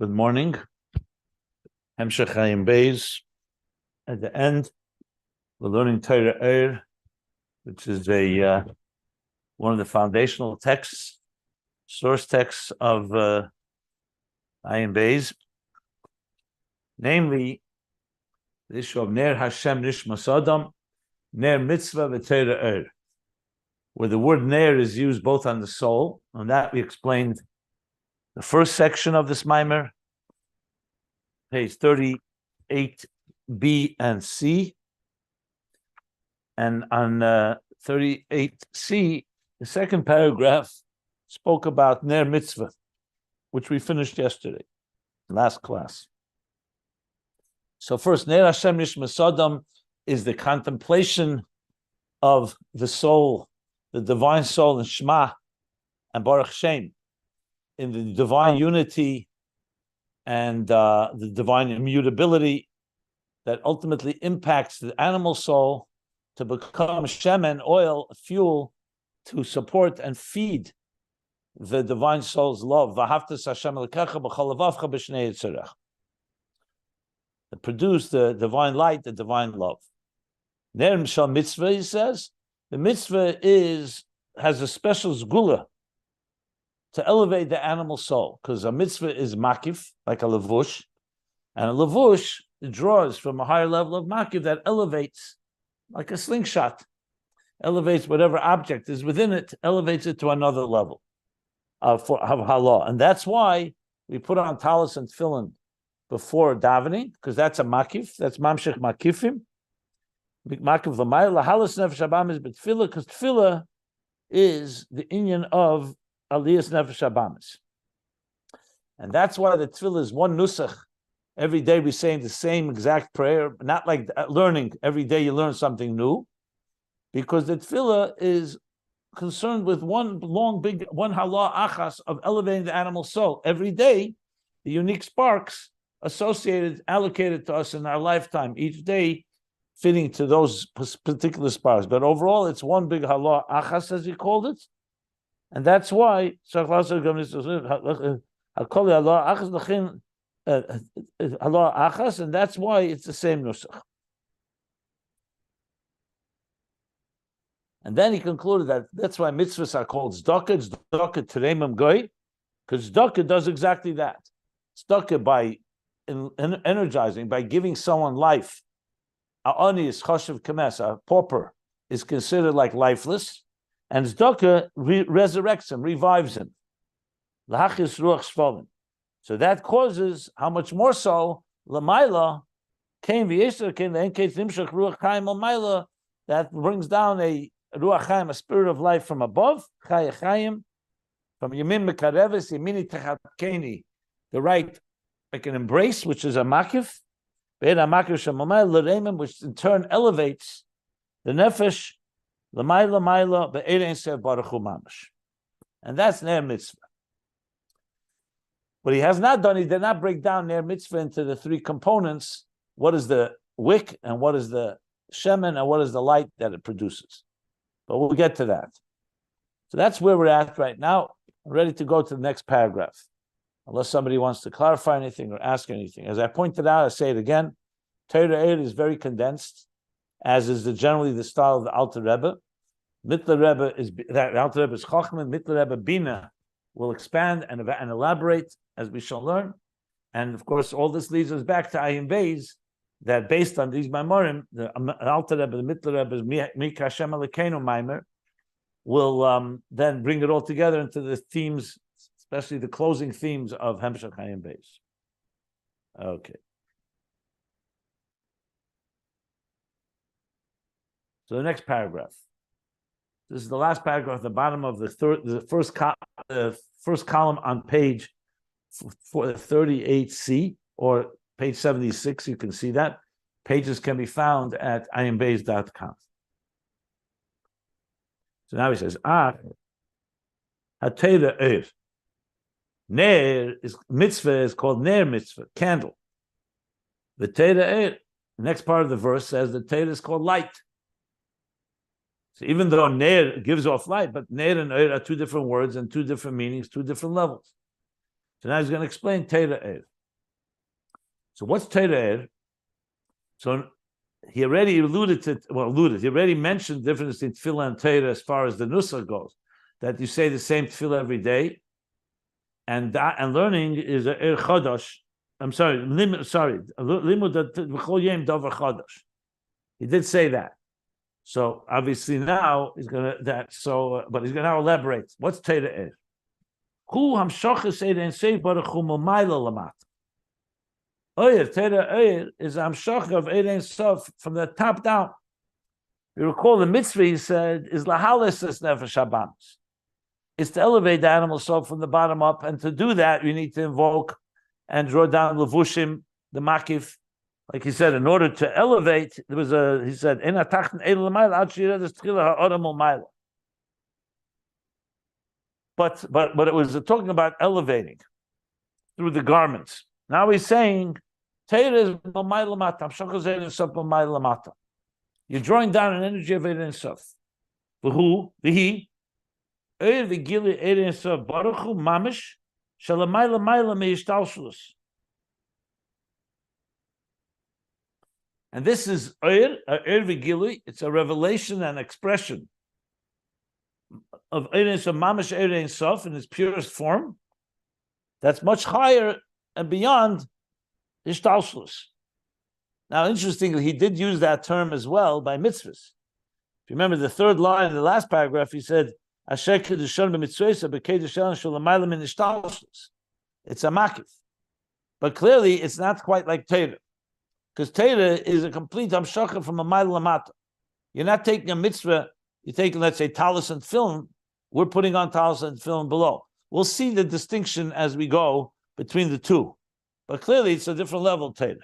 Good morning. Hemshech Hayim Beis. At the end, we're learning Torah Ohr, which is one of the foundational texts, source texts of Hayim Beis, namely the issue of Ner Hashem Nishmas Adam, Ner Mitzvah v'Torah Ohr, where the word Ner is used both on the soul, and that we explained the first section of this mimer, page 38b and c, and on 38c, the second paragraph spoke about Ner Mitzvah, which we finished yesterday, last class. So first, Ner Hashem Nishmas Adam is the contemplation of the soul, the divine soul in Shema and Baruch Shem, in the divine unity and the divine immutability that ultimately impacts the animal soul to become Shema, oil, fuel to support and feed the divine soul's love. To produce the divine light, the divine love. Ner Mishal Mitzvah, he says, the mitzvah has a special zgula to elevate the animal soul, because a mitzvah is makif, like a levush, and a levush draws from a higher level of makif that elevates, like a slingshot, elevates whatever object is within it, elevates it to another level of halah. And that's why we put on talis and tefillin before davening, because that's a makif, that's mamshech makifim. Makif l'mayla, halas nefesh habam is betfilah, because tefillah is the inyan of aliyas nefesh habamis. And that's why the tefillah is one nusach. Every day we're saying the same exact prayer, not like learning. Every day you learn something new, because the tefillah is concerned with one halah achas of elevating the animal soul. Every day, the unique sparks allocated to us in our lifetime, each day fitting to those particular sparks. But overall, it's one big halah achas, as he called it. And that's why and that's why it's the same nusach. And then he concluded that's why mitzvahs are called tzedakah. Tzedakah teremim goy, because tzedakah does exactly that. Tzedakah by energizing, by giving someone life. A ani is chashiv kames, a pauper is considered like lifeless, and tzedakah resurrects him, revives him. Lahachis ruach shvalim. So that causes, how much more so, Lamaila came v'yesher came the enketz nimshach ruach chaim Lamaila, that brings down a ruach chaim, a spirit of life from above, chaya chaim, from yamin mekareves yamini techakeni, the right, like an embrace, which is a makif, ve'ed makif shemamayla l'reimim, which in turn elevates the nefesh Lamaila ve'ed ein sev baruch hu mamash, and that's Ner Mitzvah. What he has not done, he did not break down Ner Mitzvah into the three components. What is the wick, and what is the shemen, and what is the light that it produces? But we'll get to that. So that's where we're at right now. I'm ready to go to the next paragraph, unless somebody wants to clarify anything or ask anything. As I pointed out, I say it again, Torah Ohr is very condensed, as is generally the style of the Alter Rebbe. Mittler Rebbe is Chochma, Mittler Rebbe Bina will expand and elaborate, as we shall learn. And of course, all this leads us back to Hayim Beis, that based on these Maimorim, the Alter Rebbe, the Mittler Rebbe's Mika Hashem Elokeinu Maimer, will then bring it all together into the themes, especially the closing themes of Hemshech Hayim Beis. Okay. So the next paragraph. This is the last paragraph at the bottom of the first column on page 38c, or page 76. You can see that. Pages can be found at ayimbeis.com. So now he says, HaTorah Ohr. Ner is mitzvah, is called Ner Mitzvah, candle. The Torah Ohr, the next part of the verse says the Torah is called light. So even though Ner gives off light, but Ner and Ohr are two different words and two different meanings, two different levels. So now he's going to explain Torah Ohr. So what's Torah Ohr? So he already he already mentioned the difference in tefillah and Torah as far as the nusach goes, that you say the same tefillah every day, and learning is a er chodosh. I'm sorry, limud v'chol yom davar chodosh. He did say that. So obviously now he's gonna but he's gonna now elaborate. What's Torah Ohr? Hu hamshachas ein seif baruch hu mamayla lamata. Torah Ohr is hamshach of ein sof from the top down. You recall the mitzvah he said is lahalis es nefesh habamis. It's to elevate the animal soul from the bottom up, and to do that you need to invoke and draw down levushim, the makif. Like he said, in order to elevate, he said, but it was talking about elevating through the garments. Now he's saying, you're drawing down an energy of Ein Sof. And this is Ohr Vigili. It's a revelation and expression of Ein Sof, Mamish Ein Sof in its purest form. That's much higher and beyond Ishtalshlus. Now, interestingly, he did use that term as well by mitzvahs. If you remember the third line in the last paragraph, he said, It's a makif. But clearly, it's not quite like Torah. Because Torah is a complete hamshacha from a mile lamata. You're not taking a mitzvah, you're taking, let's say, talis and film. We're putting on talis and film below. We'll see the distinction as we go between the two. But clearly, it's a different level, Torah.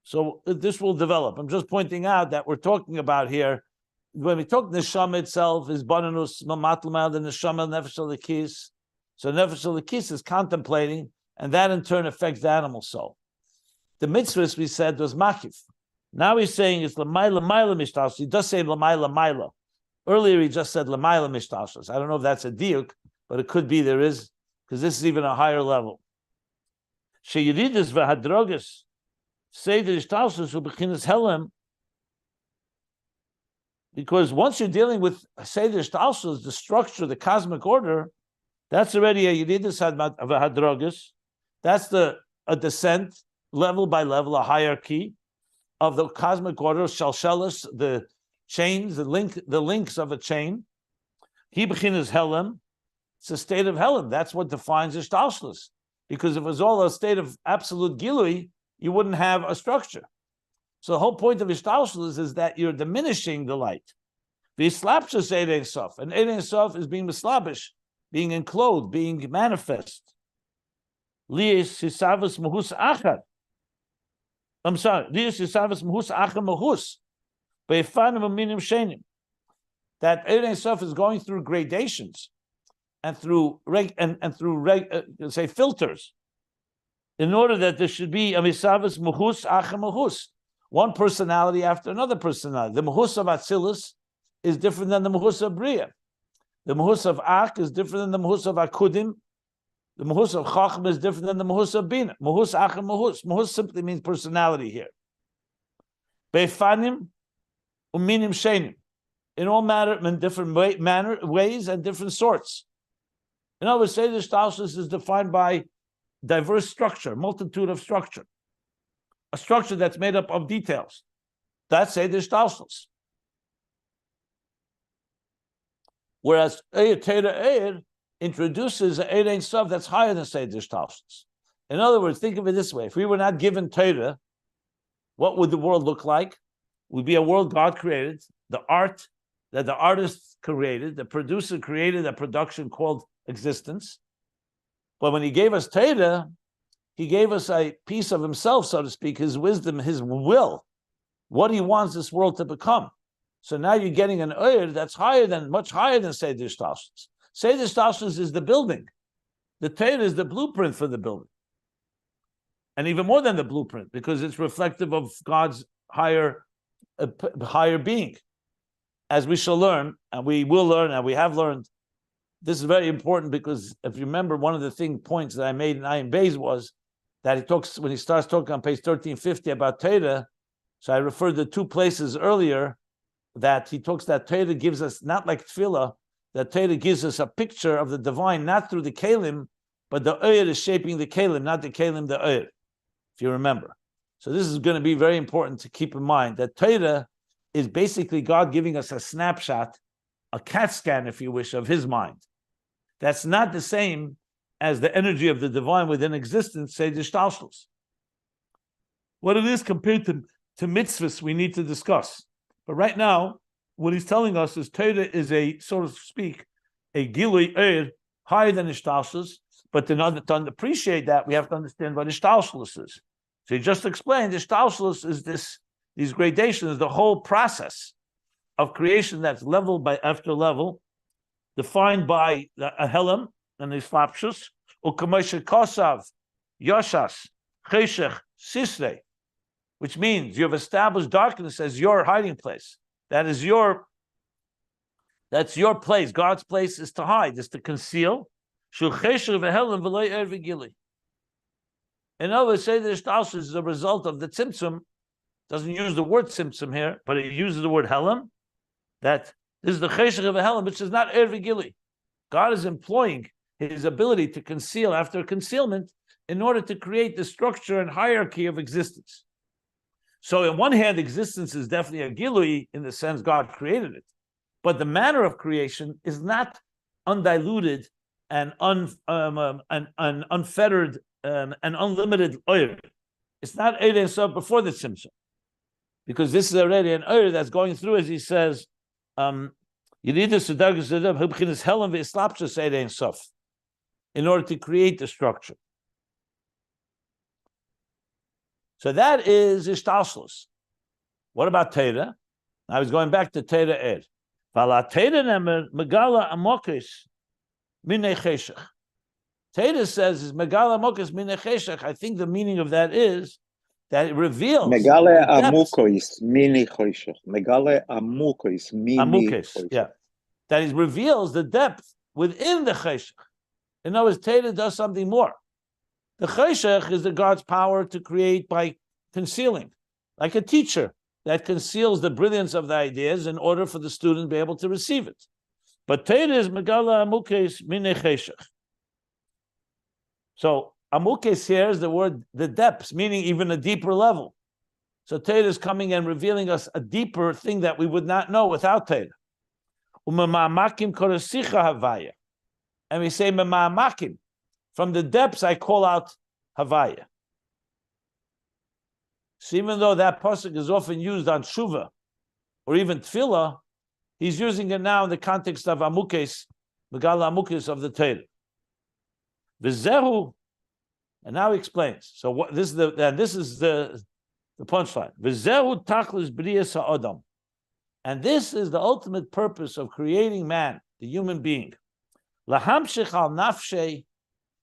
So this will develop. I'm just pointing out that we're talking about here, when we talk neshama itself, is bananus mamatlamad and neshama nefesh alikis. So nefesh alikis is contemplating, and that in turn affects the animal soul. The mitzvahs we said was makif. Now he's saying it's l'mayla mishtalshus. He does say l'mayla. Earlier he just said l'mayla mishtalshus. I don't know if that's a diuk, but it could be there is, because this is even a higher level. Sheyiridus v'hadrogus seder ishtalshus u'bechinas helem. Because once you're dealing with seder ishtalshus, the structure, the cosmic order, that's already a yiridus v'hadrogus. That's a descent, level by level, a hierarchy of the cosmic order, shalshelis, the chains, the links of a chain. He bechinas helem. It's a state of helem. That's what defines ishtalshlus. Because if it was all a state of absolute gilui, you wouldn't have a structure. So the whole point of ishtalshlus is that you're diminishing the light. V'yislapshus Ein Sof, and Ein Sof is being mislabish, being enclosed, being manifest. Lies hisavus mahus achad. I'm sorry. Lies hisavus mahus achad mahus. Be'efanim aminim shenim. That Ein Sof is going through gradations and through say filters, in order that there should be a misavus mahus achad mahus, one personality after another personality. The mahus of Atzilus is different than the mahus of Bria. The mahus of Ach is different than the mahus of Akudim. The mahus of Chochma is different than the mahus of Bina. Mahus Ach and mahus. Mahus simply means personality here. Be'fanim uminim shenim. In all in different ways and different sorts. In other words, Seder Shtalshus is defined by diverse structure, multitude of structure. A structure that's made up of details. That's Seder Shtalshus. Whereas Torah Ohr introduces an Ein Sof that's higher than Seder Shtalshus. In other words, think of it this way. If we were not given Torah, what would the world look like? It would be a world God created, the art that the artist created, the producer created a production called existence. But when he gave us Torah, he gave us a piece of himself, so to speak, his wisdom, his will, what he wants this world to become. So now you're getting an Ohr that's much higher than Seder Shtalshus. Seder Shtalshus is the building. The Torah is the blueprint for the building. And even more than the blueprint, because it's reflective of God's higher being. As we shall learn, and we will learn, and we have learned, this is very important, because if you remember, one of the points that I made in Ayin Beis was that he talks, when he starts talking on page 1350 about Torah, so I referred to two places earlier that he talks that Torah gives us, not like Tefillah, that Torah gives us a picture of the divine, not through the Kalim, but the Ohr is shaping the Kalim, not the Kalim, the Ohr, if you remember. So this is going to be very important to keep in mind, that Torah is basically God giving us a snapshot, a CAT scan, if you wish, of his mind. That's not the same as the energy of the divine within existence, say the Shtalshlos. What it is compared to mitzvahs, we need to discuss. But right now, what he's telling us is Torah is a, so to speak, a Gilui Ohr higher than Shtalshlos, but to appreciate that, we have to understand what Shtalshlos is. So he just explained, the Shtalshlos is these gradations, the whole process of creation that's level by after level, defined by a Helam and his Slapshus, Ukamoshe Kosav, Yoshas, Cheshech, Sisrei, which means you have established darkness as your hiding place. That's your place. God's place is to hide, is to conceal. In other words, say the Shtalshus is a result of the Tzimtzum. Doesn't use the word Tzimtzum here, but it uses the word Helam. That this is the Cheshech of a Helam, which is not Ervigili. God is employing his ability to conceal after concealment in order to create the structure and hierarchy of existence. So on one hand, existence is definitely a Gilui in the sense God created it. But the manner of creation is not undiluted and unfettered and unlimited Ohr. It's not Ein Sof before the Tzimtzum. Because this is already an Ohr that's going through, as he says, in order to create the structure. So that is Ishtalshlos. What about Torah? I was going back to Torah Ohr. Torah says is Megala Amokis Minei Cheshech. I think the meaning of that is that it reveals Megale Amukois Mini Choshech. Megale Amukois Mini Choshech. Yeah. That it reveals the depth within the Cheshech. In other words, Torah does something more. The Cheshech is the God's power to create by concealing, like a teacher that conceals the brilliance of the ideas in order for the student to be able to receive it. But Torah is Megala Amukes Minei Cheshech. So Amukes here is the word, the depths, meaning even a deeper level. So Torah is coming and revealing us a deeper thing that we would not know without Torah. And we say Mema'amakim. From the depths I call out Havaya. So even though that pasuk is often used on Shuvah or even Tefillah, he's using it now in the context of Amukes, Megala Amukes of the Torah. V'zehu, and now he explains. So what this is the punchline. V'zehu tachlis b'riyas ha'adam, and this is the ultimate purpose of creating man, the human being. Lahamshich al nafshei,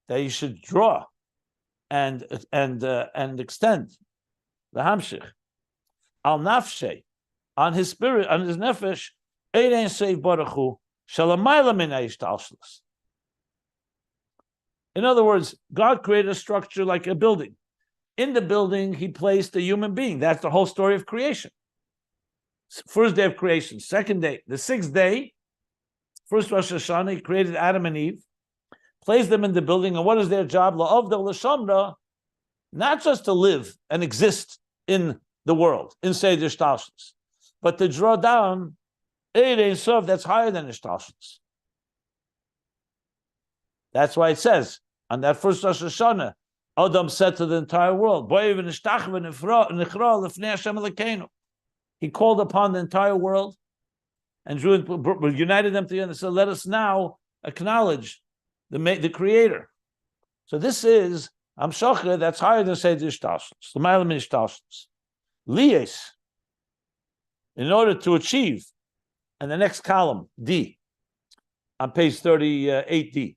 that he should draw and extend. Lahamshich al nafshei, on his spirit, on his nefesh. Ein seif baruch hu shalamayla min ha'ishtalshlos. In other words, God created a structure like a building. In the building, he placed a human being. That's the whole story of creation. First day of creation, second day, the sixth day, first Rosh Hashanah, he created Adam and Eve, placed them in the building, and what is their job? La'avda l'shamra, not just to live and exist in the world, in Seder Shtalshlos, but to draw down Ein Sof that's higher than Shtalshlos. That's why it says, on that first Rosh Hashanah, Adam said to the entire world, he called upon the entire world and united them together and said, let us now acknowledge the Creator. So this is Amshacha that's higher than Seder Shtalshlos, the Ma'alim Shtalshlos. Lies, in order to achieve, and the next column, D, on page 38D.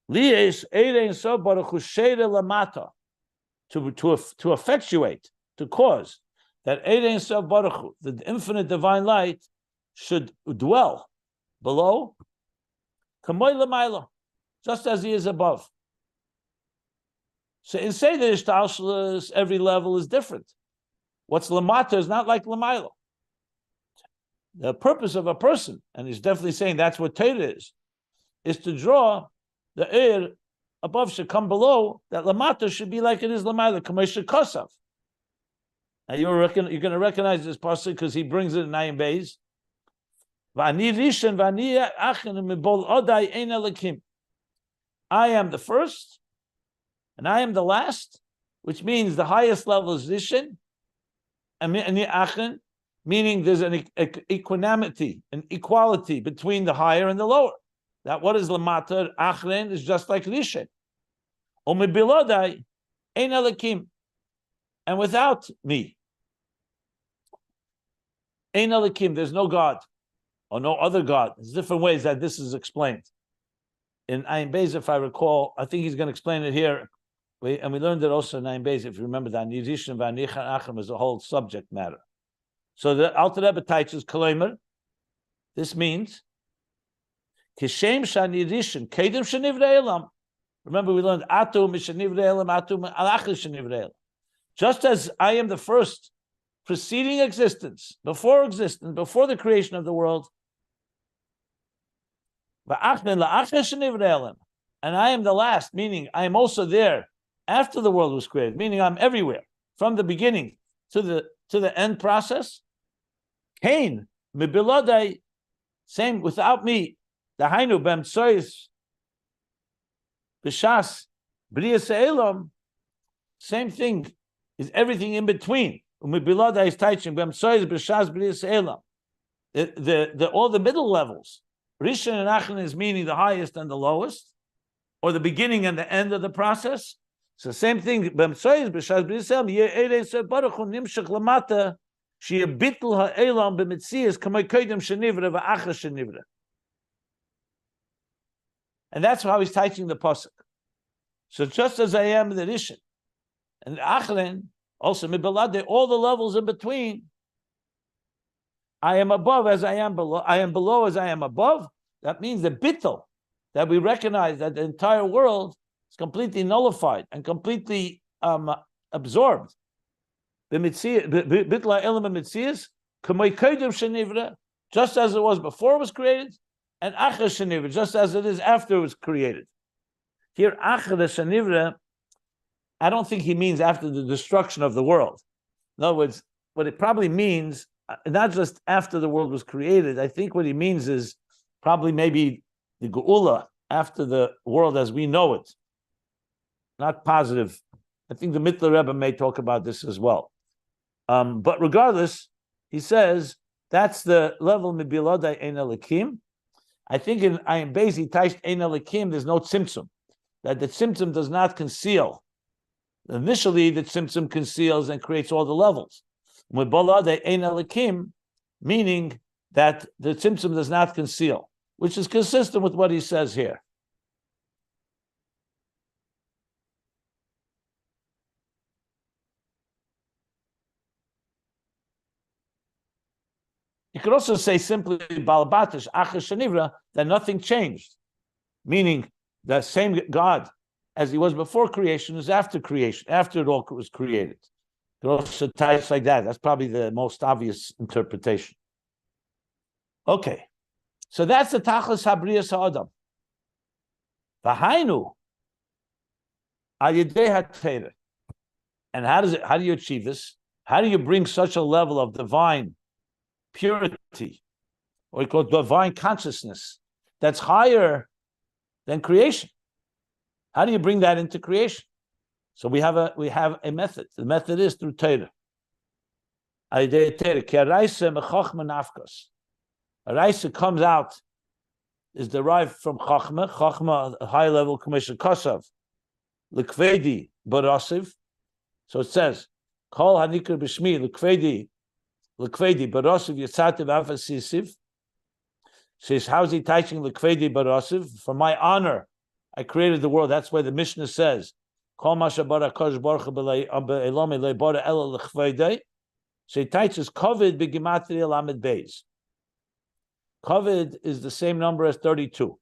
Lies Ein Sof baruch hu sheira lamata, to effectuate, to cause that Ein Sof baruch hu, the infinite divine light, should dwell below, kamoy lamayla, just as he is above. So in Seder Ishtalshalos, every level is different. What's Lamata is not like Lamaila. The purpose of a person, and he's definitely saying that's what Torah is to draw the air above should come below, that Lamata should be like it is Lamaila, Kamesha Kosav. Now you're going to recognize this pasuk because he brings it in Ayin Beis. I am the first, and I am the last, which means the highest level is Rishon, and meaning there's an equanimity, an equality between the higher and the lower. That what is Lamata, Achren is just like Rishon. Umebilodai ein Elokim, and without me, ein Elokim, there's no God, or no other God. There's different ways that this is explained. In Ayin Beis, if I recall, I think he's going to explain it here. We learned it also in Ayin Beis, if you remember that, Nirishim v'anichan achem is a whole subject matter. So the Alter Rebbe teaches Kalemer. This means, Kishem shanirishin, kedem shenivrei elam. Remember we learned, Atu mishenivrei elam, Atu alachir shenivrei elam. Just as I am the first preceding existence, before the creation of the world, and I am the last, meaning I am also there after the world was created, meaning I'm everywhere, from the beginning to the end process. Cain, mibilodai, same without me, the hainu b'emtsois, b'shas, b'riyas elam, same thing is everything in between. Mibilodai is teaching b'emtsois, b'shas, b'riyas elam. All the middle levels. Rishon and Achin is meaning the highest and the lowest, or the beginning and the end of the process. So same thing. And that's how he's teaching the pasuk. So just as I am the Rishon and Achin, also all the levels in between. I am above as I am below. I am below as I am above. That means the Bittul, that we recognize that the entire world is completely nullified and completely absorbed. Bittul element mitzias, kamei kodim shenivra, just as it was before it was created, and achar shenivra, just as it is after it was created. Here, achar shenivra, I don't think he means after the destruction of the world. In other words, what it probably means, not just after the world was created, I think what he means is probably maybe the Geula after the world as we know it. Not positive. I think the Mittler Rebbe may talk about this as well. But regardless, he says that's the level Mibilodai Ein Elikim. I think in Ayin Beis he touched Ein Elikim, there's no tzimtzum. That the tzimtzum does not conceal. Initially, the tzimtzum conceals and creates all the levels. Meaning that the tzimtzum does not conceal, which is consistent with what he says here. You could also say simply balabatish achar shenivra, that nothing changed, meaning the same God as he was before creation is after creation, after it all was created. There are also types like that. That's probably the most obvious interpretation. Okay, so that's the Tachlis Habriyas Ha'adam. V'hainu al yedei ha'teira. And how do you achieve this? How do you bring such a level of divine purity, or we call it divine consciousness, that's higher than creation? How do you bring that into creation? So we have a method. The method is through Torah. A raisa comes out, is derived from Chochma. Chochma, a high level commission kosav, l'kvedi barasiv. So it says, Kol hanikr b'shmi l'kvedi barasiv yatzativ afasisiv. Says, how's he teaching l'kvedi barasiv? For my honor, I created the world. That's why the Mishnah says, so he teaches Kovid b'gematria lamed beis. Kovid is the same number as 32.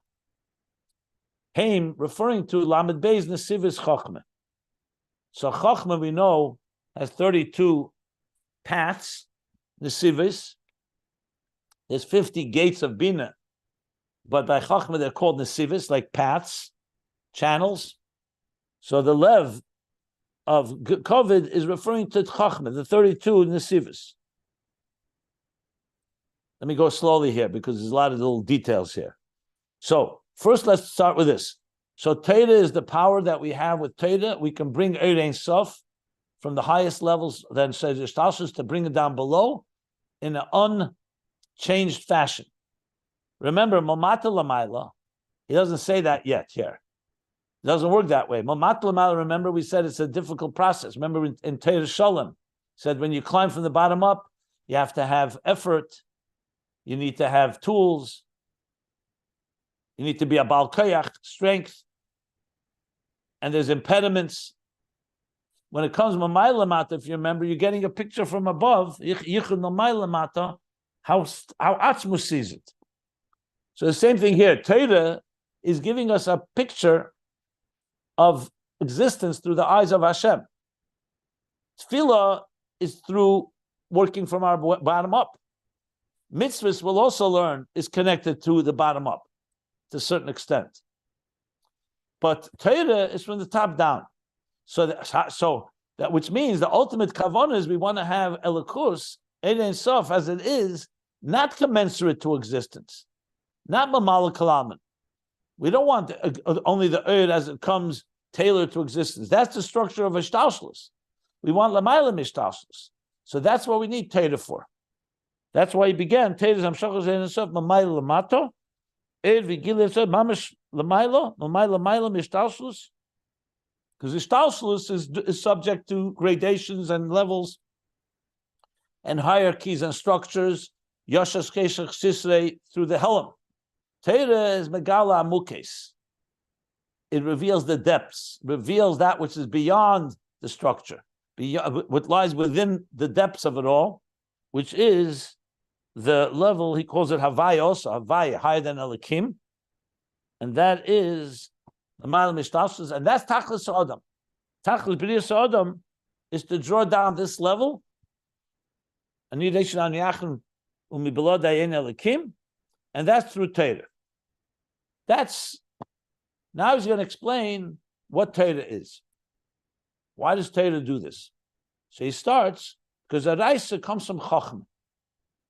Haim referring to lamed beis nesivis chochma. So Chochma, we know, has 32 paths, nesivis. There's 50 gates of Bina, but by Chochma they're called nesivis, like paths, channels. So the lev of COVID is referring to Chochma, the 32 nesivis. Let me go slowly here because there's a lot of little details here. So first, let's start with this. So Torah is the power that we have with Torah. We can bring Ein Sof from the highest levels, then says Ishtalshus, to bring it down below in an unchanged fashion. Remember, Mamata Lamaila, he doesn't say that yet here. It doesn't work that way. Mamata Lamaila, remember, we said it's a difficult process. Remember in Torah Shalom, said when you climb from the bottom up, you have to have effort, you need to have tools, you need to be a Baal Koyach, strength, and there's impediments. When it comes to Mamayla Mata, if you remember, you're getting a picture from above, Yichud Mamayla Mata, how Atzmus sees it. So the same thing here. Torah is giving us a picture of existence through the eyes of Hashem. Tefillah is through working from our bottom up. Mitzvahs, we'll also learn, is connected to the bottom up to a certain extent. But Torah is from the top down. So that which means the ultimate kavanah is we want to have Elikus, Ein Sof, as it is, not commensurate to existence, not Mamala Kalaman. We don't want only the Eid as it comes tailored to existence. That's the structure of Ishtalshus. We want Lamayla Mishtalshus. So that's what we need Torah for. That's why he began Torah's Hamshachos Ein Sof Mamayla Lamato, Eid Vigil said Mamish Lamayla Mishtalshus. Because Ishtalshus is subject to gradations and levels and hierarchies and structures, Yashas Keshach Sisrei, through the Helam. Torah is Megala Amukes. It reveals the depths, reveals that which is beyond the structure, beyond what lies within the depths of it all, which is the level, he calls it Havai also, Havai, higher than Elikim, and that is and that's Tachlis Adam. Tachlis B'riyas Adam is to draw down this level. And that's through Torah. Now he's going to explain what Torah is. Why does Torah do this? So he starts, because Araisa comes from Chochma.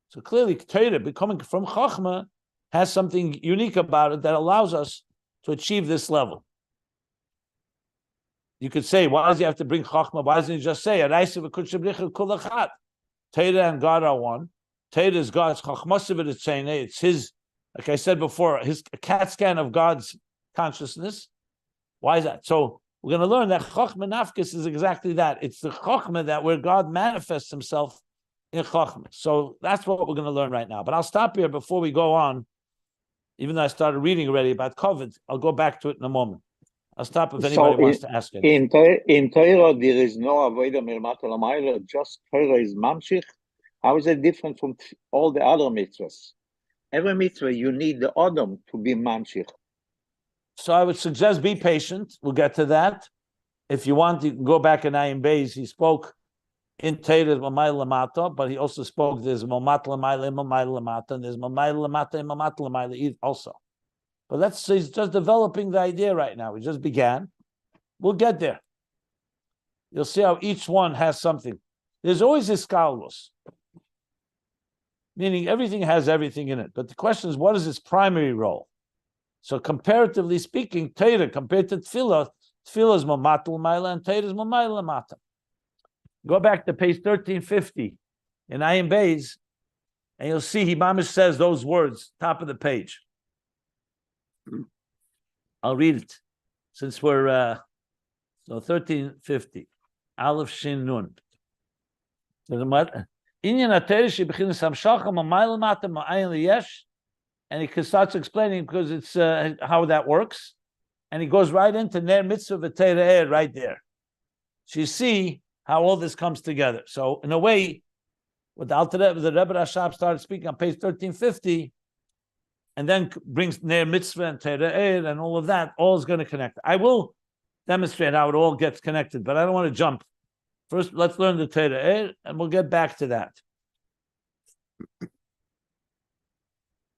So clearly Torah, becoming from Chochma, has something unique about it that allows us to achieve this level. You could say, why does he have to bring Chochma? Why doesn't he just say, Torah and God are one. Torah is God's Chochma, it's his, like I said before, his CAT scan of God's consciousness. Why is that? So we're going to learn that Chochma Nafkis is exactly that. It's the Chochma that where God manifests himself in Chochma. So that's what we're going to learn right now. But I'll stop here before we go on. Even though I started reading already about COVID, I'll go back to it in a moment. I'll stop if anybody wants to ask anything. In Torah, there is no avodah milmata lamayla, just Torah is mamshich. How is it different from all the other mitzvahs? Every mitzvah, you need the Adam to be mamshich. So I would suggest be patient. We'll get to that. If you want, you can go back in Ayin Beis. He spoke in Torah Mamay Lamata, but he also spoke there's Mamat Lamayla, Mamay Lamata, and there's Mamay Lamata and Mamat Lamayla also. But let's say he's just developing the idea right now. We just began. We'll get there. You'll see how each one has something. There's always iskalos, meaning everything has everything in it. But the question is, what is its primary role? So comparatively speaking, Torah compared to Tefillah, Tefillah is Mamat Lamayla and Torah is Mamay Lamata. Go back to page 1350 in Ayin Beis, and you'll see Himamish says those words, top of the page. I'll read it since we're so 1350. Aleph Shin Nun. And he starts explaining because it's how that works, and he goes right into Ner Mitzvah V'Teireh right there. So you see how all this comes together. So in a way, what the Rebbe Rashab started speaking on page 1350, and then brings Ner Mitzvah and Teireh and all of that, all is going to connect. I will demonstrate how it all gets connected, but I don't want to jump. First, let's learn the Torah Ohr, and we'll get back to that.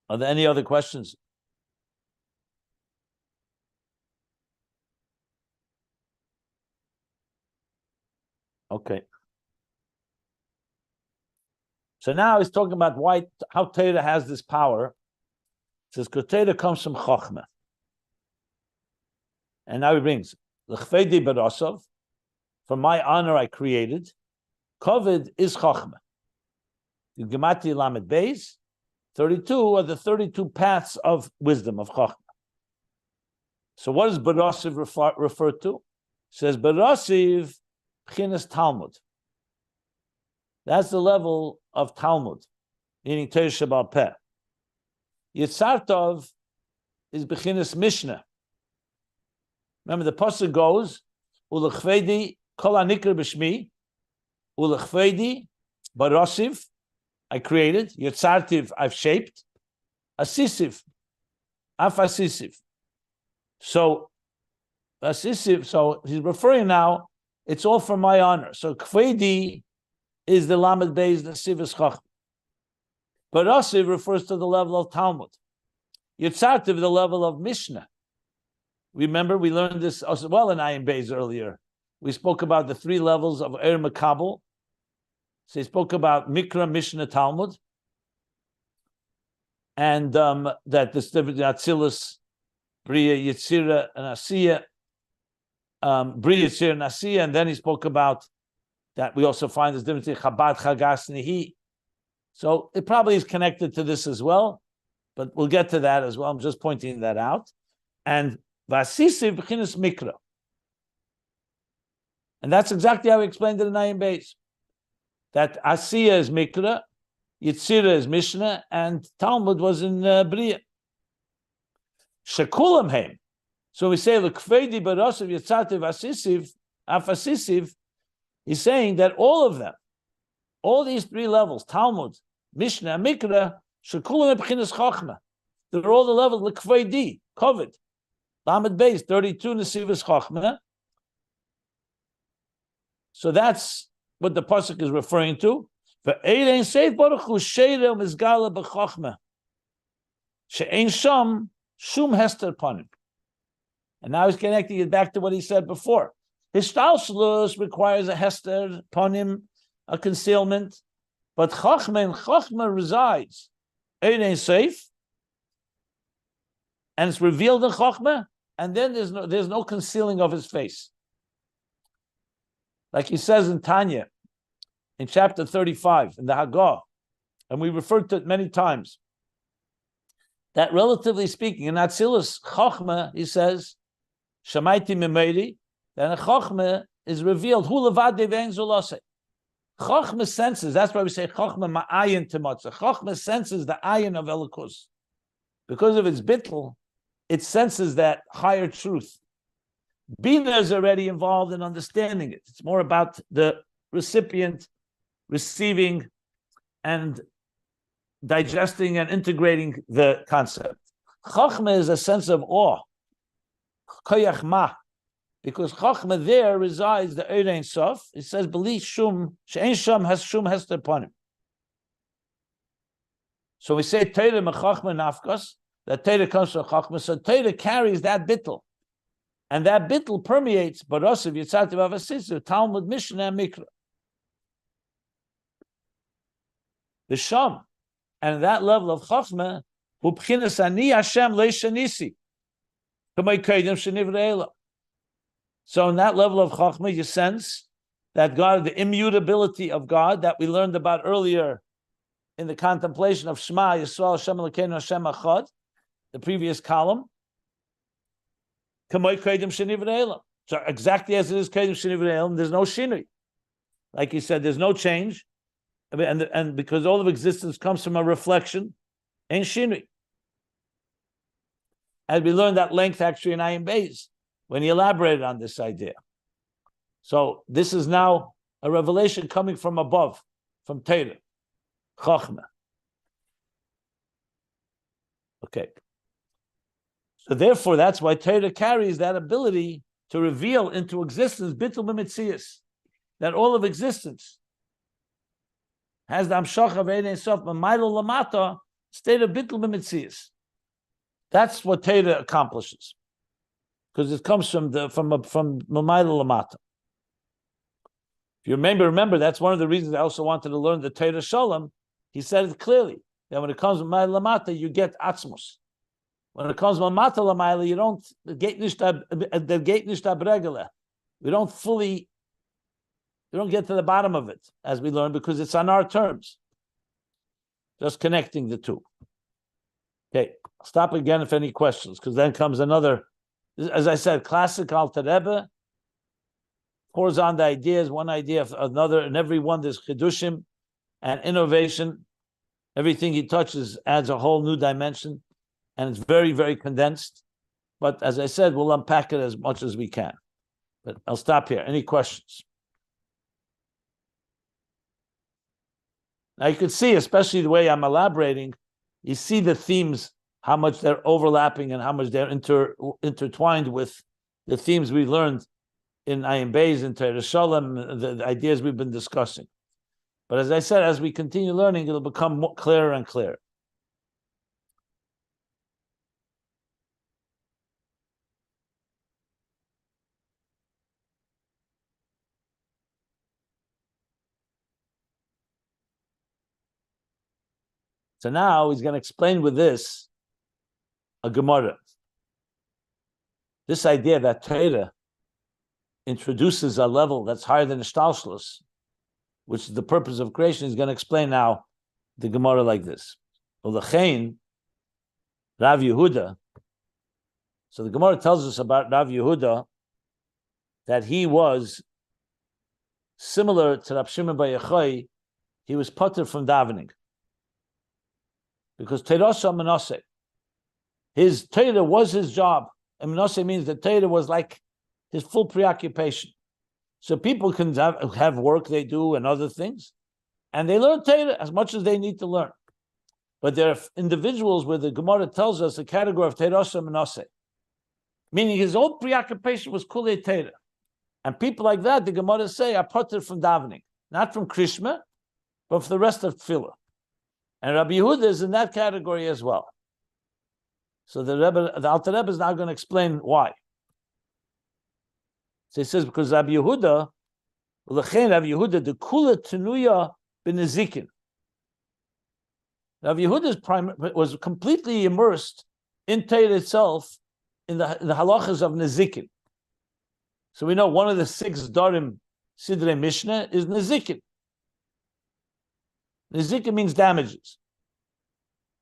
Are there any other questions? Okay. So now he's talking about how Torah has this power. It says, because Torah comes from Chochma. And now he brings, L'chvedi barasov, for my honor I created. Kovid is Chochma. The Gemati Lamed Beis, 32 are the 32 paths of wisdom, of Chochma. So what does barasov refer to? It says, barasov, Pchinas Talmud. That's the level of Talmud, meaning Torah Shebal Peh. Yitzartov is Bechinas Mishnah. Remember, the pasuk goes, Ulechvedi kol hanikra b'shmi, Ulechvedi barasiv, I created, Yitzartiv, I've shaped, Asisiv, Af Asisiv. So, Asisiv, so he's referring now, it's all for my honor. So, Kvedi is the Lamed Beis, the Sivas Chochma. Barasiv refers to the level of Talmud. Yitzartiv, the level of Mishnah. Remember, we learned this as well in Ayin Beis earlier. We spoke about the 3 levels of Ohr Makabel. So he spoke about Mikra, Mishnah, Talmud. And that this difference in Atzilus, Bria, Yetzira, and Asiya. Bria, Yetzira, and Asiya. And then he spoke about that we also find this difference in Chabad, Chagas, Nihi. So it probably is connected to this as well, but we'll get to that as well. I'm just pointing that out. And Vasisiv b'chinas mikra. And that's exactly how we explained it in Ayin Beis. That Asiya is mikra, Yitzira is Mishnah, and Talmud was in Bria. Shekulam heim. So we say, L'kvedi barasiv Yitzartiv Asisiv, Af Asisiv, he's saying that all of them, all these 3 levels, Talmud, Mishnah, and Mikra, Shekulam b'chinas Chochma. They're all the levels, L'kvedi, Kovid. Lamed Beis, 32 Nesivas Chochma. So that's what the pasuk is referring to. Ve'erein seif baruch hu sheireh mizgala b'chochma. She'ein sham shum hester panim. And now he's connecting it back to what he said before. Hishtalshlus requires a hester panim, a concealment, but chochma in chochma resides. Erein seif, and it's revealed in Chochma, and then there's no concealing of his face. Like he says in Tanya, in chapter 35, in the Hagah, and we referred to it many times, that relatively speaking, in Atzilus, Chochma, he says, Shamaiti Memeiri, then a Chochma is revealed, Hu levad devein zulase. Chochma senses, that's why we say Chochma ma'ayin tematzah. Chochma senses the ayin of Elokus. Because of its bittul, it senses that higher truth. Bina is already involved in understanding it. It's more about the recipient receiving and digesting and integrating the concept. Chochma is a sense of awe. Koyach ma. Because Chochma there resides the Ohr Ein Sof. It says, believe shum, she'ein shum hester upon him. So we say Torah mechochma nafkas, that Torah comes from Chochma, so Torah carries that bittul. And that bittul permeates Barasiv, Yitzartiv, Avasisu, Talmud, Mishnah, and Mikra. The Sham, and that level of Chochma, hu b'chinas ani Hashem leishanisi, k'may keidim shenivrei. So in that level of Chochma, you sense that God, the immutability of God that we learned about earlier in the contemplation of Shema, Yisrael, Hashem Elokeinu, Hashem Echad, the previous column. So exactly as it is Kedem Sheni, there's no shinui. Like he said, there's no change. And because all of existence comes from a reflection, ain't shinui. As we learned at length actually in Ayin Beis, when he elaborated on this idea. So this is now a revelation coming from above, from Torah, Chochma. Okay. So therefore, that's why Torah carries that ability to reveal into existence Bittul b'mitzias, that all of existence has the Amshach of Ein Sof Mamaylo Lamata, state of Bittul b'mitzias. That's what Torah accomplishes, because it comes from Mamaylo Lamata. If you remember, that's one of the reasons I also wanted to learn the Torah Shalom. He said it clearly that when it comes to Mamaylo Lamata, you get Atzmos. When it comes to Lamata Lamayla, you don't get nishta bregele. We don't get to the bottom of it, as we learned, because it's on our terms. Just connecting the two. Okay, I'll stop again if any questions, because then comes another, as I said, classic Alter Rebbe, pours on the ideas, one idea of another, and every one there's chidushim and innovation. Everything he touches adds a whole new dimension, and it's very, very condensed. But as I said, we'll unpack it as much as we can. But I'll stop here. Any questions? Now you could see, especially the way I'm elaborating, you see the themes, how much they're overlapping and how much they're intertwined with the themes we learned in Ayin Beis and Torah Shalom, the ideas we've been discussing. But as I said, as we continue learning, it'll become more clearer and clearer. So now he's going to explain with this a Gemara. This idea that Torah introduces a level that's higher than Ishtalshlus, which is the purpose of creation, he's going to explain now the Gemara like this. Ulechein, Rav Yehuda. So the Gemara tells us about Rav Yehuda that he was similar to Rav Shimon bar Yochai. He was putter from davening. Because Toraso Umnoso, his Torah was his job. Umnoso means that Torah was like his full preoccupation. So people can have work they do and other things, and they learn Torah as much as they need to learn. But there are individuals where the Gemara tells us a category of Toraso Umnoso, meaning his whole preoccupation was Kulei Torah. And people like that, the Gemara say, are parted from davening, not from Krishma, but for the rest of Tefillah. And Rabbi Yehuda is in that category as well. So the Alter Rebbe is now going to explain why. So he says, because Rabbi Yehuda, the kula tenuya b'nezikin. Rabbi Yehuda was completely immersed in Torah itself, in the halachas of nezikin. So we know one of the 6 darim sidrei Mishnah is nezikin. Nezikin means damages.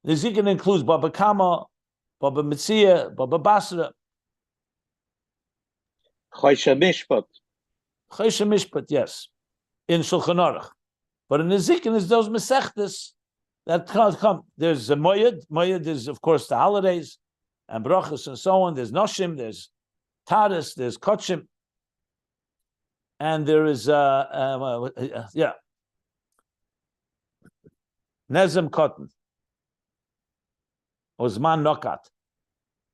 Nezikin includes Baba Kama, Baba Mitzia, Baba Basra. Choshe Mishpat. Choshe Mishpat, yes, in Shulchan Aruch. But in Nezikin is those Mesechtes that come. There's a Moyed. Moyed is, of course, the holidays and brachas and so on. There's Noshim, there's Taris, there's Kotshim. And there is, Nezem Cotton, Ozman Nokat,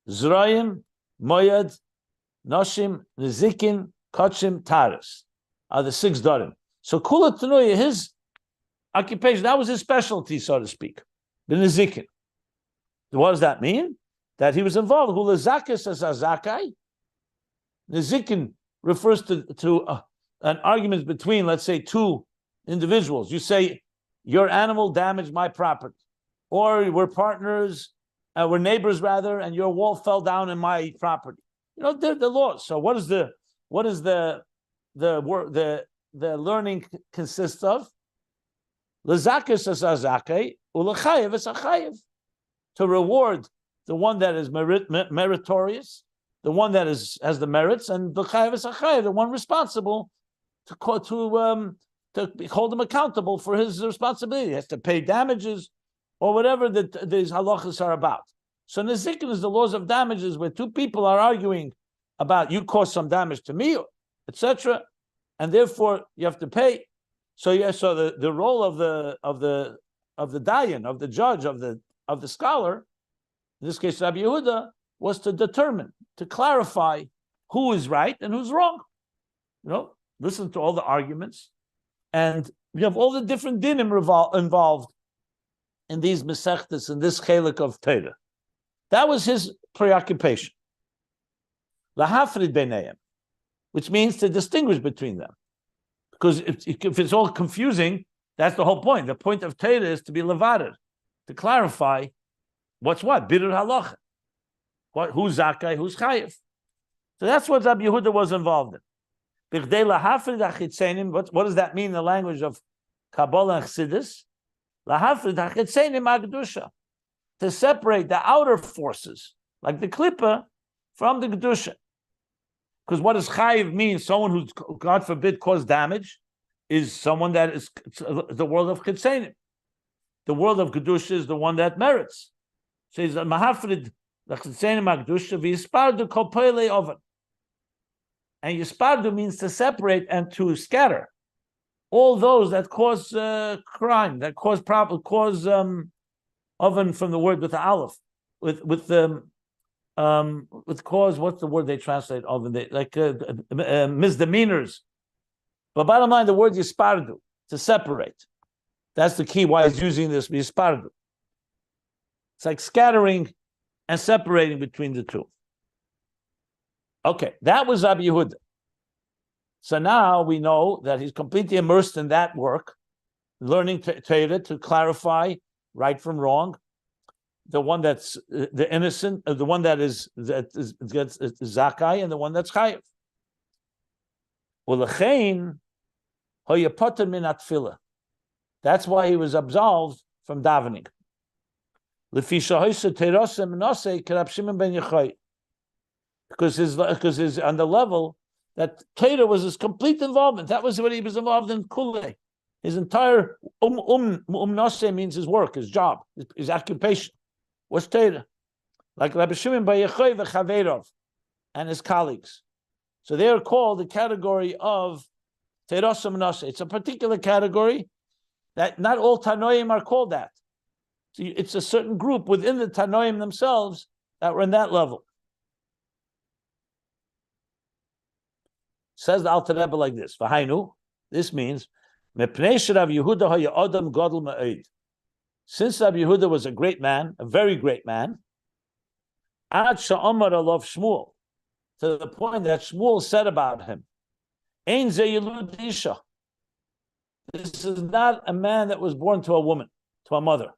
Zroyim, Moyed, Noshim, Nezikin, Kotshim, Taris are the 6 darim. So Kula Tenuya, his occupation, that was his specialty, so to speak, the Nezikin. What does that mean? That he was involved. Hula Zakis as a Zakai. Nezikin refers to an argument between, let's say, 2 individuals. You say, your animal damaged my property, or we're partners, we're neighbors rather, and your wall fell down in my property. You know, the laws. So what is the learning consists of? L'zakis as azakei, u'lechayev as achayev. To reward the one that is meritorious, the one that has the merits, and l'chayev as achayev, the one responsible to hold him accountable for his responsibility. He has to pay damages or whatever these halachas are about. So nezikin is the laws of damages, where 2 people are arguing about you caused some damage to me, etc., and therefore you have to pay. So the role of the dayan, of the judge, of the scholar, in this case Rabbi Yehuda, was to determine, to clarify who is right and who's wrong. Listen to all the arguments, and you have all the different dinim involved in these mesechtes, in this chelik of Torah. That was his preoccupation. Lahafrid beineim, which means to distinguish between them. Because if it's all confusing, that's the whole point. The point of Torah is to be levader, to clarify what's what, birur halacha. Who's zakai, who's chayiv. So that's what Rav Yehuda was involved in. What does that mean in the language of Kabbalah and Chassidus? To separate the outer forces, like the klippa, from the kedusha. Because what does chayiv mean? Someone who's, God forbid, caused damage is someone that is the world of chitzenim. The world of kedusha is the one that merits. So he's a mahafrid the chitzenim kedusha v'yispardu kol poilei oven. And yispardu means to separate and to scatter all those that cause crime, that cause problem, cause oven from the word with the aleph, with cause. What's the word they translate oven? Misdemeanors. But bottom line, the word yispardu, to separate. That's the key. Why he's using this yispardu. It's like scattering and separating between the two. Okay, that was Rav Yehuda. So now we know that he's completely immersed in that work, learning Torah to clarify right from wrong, the one that's the innocent, the one that gets zakai, and the one that's chayiv. Ulechein hoyapoter min atfila. That's why he was absolved from davening. Lefisha hoysa Toraso Umnoso Rav Shimon ben Yochai. Because his on the level that Torah was his complete involvement. That was what he was involved in. Kule, his entire umnose means his work, his job, his occupation was Torah. Like Rabbi Shimon ben Yochai v'chaveirov and his colleagues. So they are called the category of Toraso Umnoso. It's a particular category that not all Tanoim are called that. So it's a certain group within the Tanoim themselves that were in that level. Says the Alter Rebbe like this: V'hainu, this means mepnei Rav Yehuda haya adam gadol ma'od. Since Rav Yehuda was a great man, a very great man, ad sha'amar alav Shmuel, to the point that Shmuel said about him, Ein ze yilud isha. This is not a man that was born to a woman, to a mother.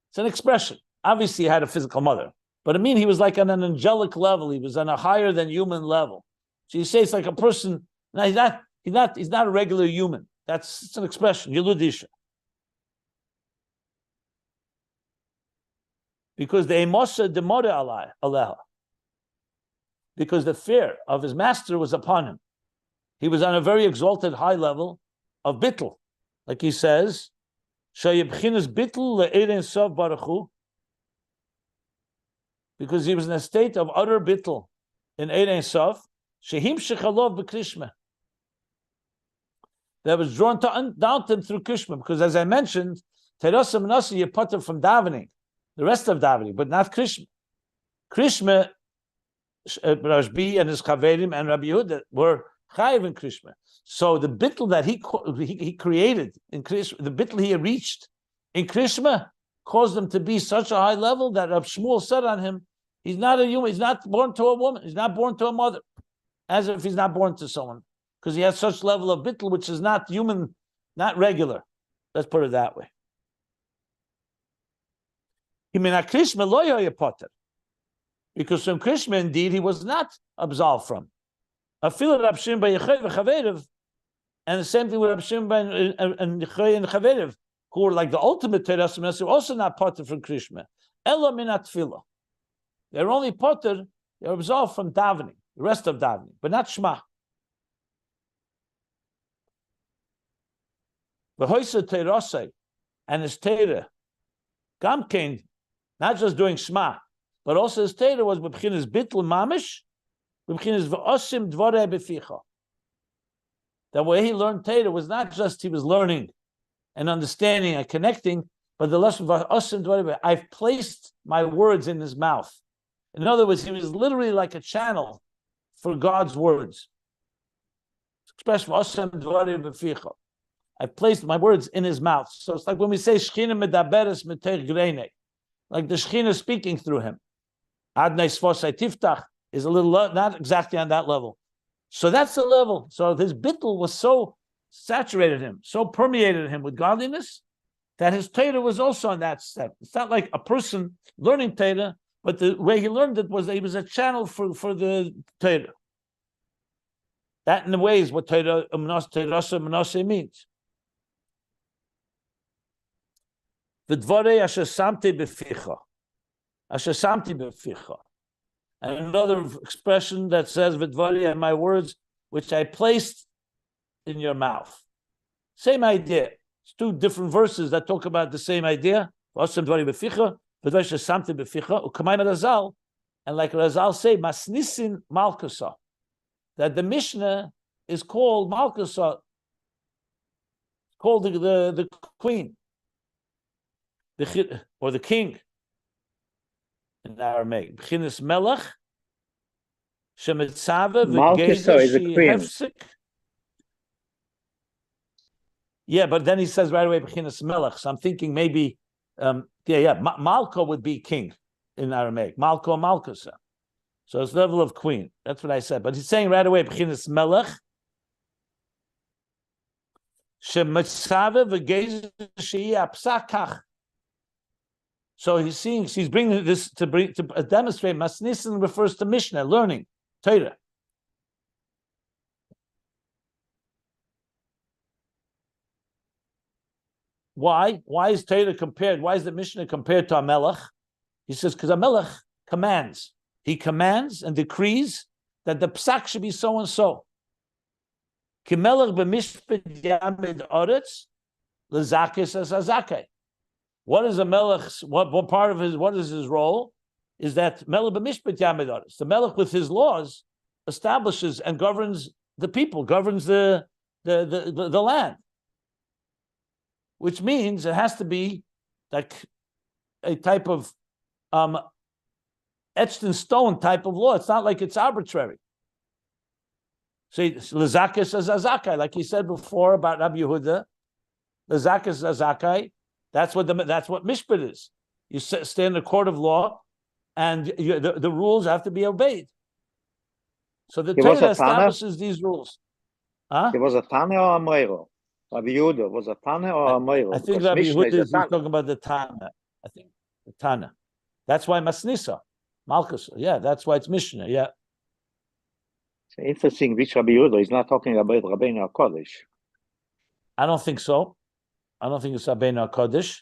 It's an expression. Obviously, he had a physical mother, but I mean, he was like on an angelic level. He was on a higher than human level. So you say it's like a person. No, he's not a regular human. It's an expression. Yilud isha. Because the emosa demore aleha. Because the fear of his master was upon him. He was on a very exalted high level of bittul. Like he says, Shayibchinas bittul le'erein sov baruchu. Because he was in a state of utter bittul in erein sov. Shehim shechalov b'krishma. That was drawn down to him through Krishma. Because as I mentioned, Toraso Umnoso you put him from davening, the rest of davening, but not Krishma. Krishma, Rashbi and his Chaverim and Rabbi Yehuda were chayiv in Krishma. So the bittul that he created in Krishma, the bittul he reached in Krishma, caused him to be such a high level that Rav Shmuel said on him, he's not a human, he's not born to a woman, he's not born to a mother. As if he's not born to someone, because he has such level of bittul, which is not human, not regular. Let's put it that way. Because from Krishma, indeed, he was not absolved from. And the same thing with Rav Shimon ben Yochai and Chaverev, who were like the ultimate Toraso Umnoso, also not parted from Krishma. Ella minat tefillah. They're only parted, they're absolved from davening. The rest of davening, but not Shema. V'hoisa Toraso and his Torah, Gamkein, not just doing Shema, but also his Torah was b'bchinas bittul mamish, b'bchinas v'osim dvorei b'ficha. The way he learned Torah was not just he was learning and understanding and connecting, but the lesson of v'osim dvorei. I've placed my words in his mouth. In other words, he was literally like a channel for God's words. Expression, I placed my words in his mouth. So it's like when we say Shechina medaberes mitech greine, like the Shechina speaking through him. Adnei svosai tiftach is a little not exactly on that level. So that's the level. So his bittul was so saturated him, so permeated him with godliness, that his Torah was also on that step. It's not like a person learning Torah, but the way he learned it was that he was a channel for the Torah. That in a way is what Toraso Umnoso means. V'dvorei asher samti beficha. Asher samti beficha. And another expression that says, V'dvorei, and my words, which I placed in your mouth. Same idea. It's two different verses that talk about the same idea. And like Razal say, Masnisin Malkusa, that the Mishnah is called Malkusa, called the queen, or the king in Aramaic. B'chinas Melech, Shemitzave, Malkusa is a queen. Yeah, but then he says right away, B'chinas Melech. So I'm thinking maybe, Malka would be king in Aramaic. Malka, Malkusa. So it's level of queen. That's what I said. But he's saying right away, B'chinas Melech, Shemitzave, v'geiz she'iyah psakach. So she's bringing this to demonstrate. Masnisin refers to Mishnah, learning, Torah. Why? Why is Torah compared? Why is the Mishnah compared to a melech? He says, because a melech commands. He commands and decrees that the psak should be so and so. Kimelech b'mishpat yamid oretz lezakis as azakei. What is a melech's? What part of his? What is his role? Is that melech b'mishpat yamid oretz? The melech with his laws establishes and governs the people, governs the land. Which means it has to be like a type of etched in stone type of law. It's not like it's arbitrary. See, Lezakis as Azakai, like he said before about Rav Yehuda, Lezakis as Azakai, that's what Mishpat is. You stay in the court of law, and the rules have to be obeyed. So the Torah establishes these rules. It was a Tana or a Moiro? Rav Yehuda was a Tana or a Moiro? I think Rav Yehuda is talking about the Tana. I think the Tana. That's why Masnisa, Malchus. Yeah, that's why it's Mishnah. Yeah. It's interesting which Rabbi Yehuda is not talking about Rabbeinu HaKodesh. I don't think so. I don't think it's Rabbeinu HaKodesh,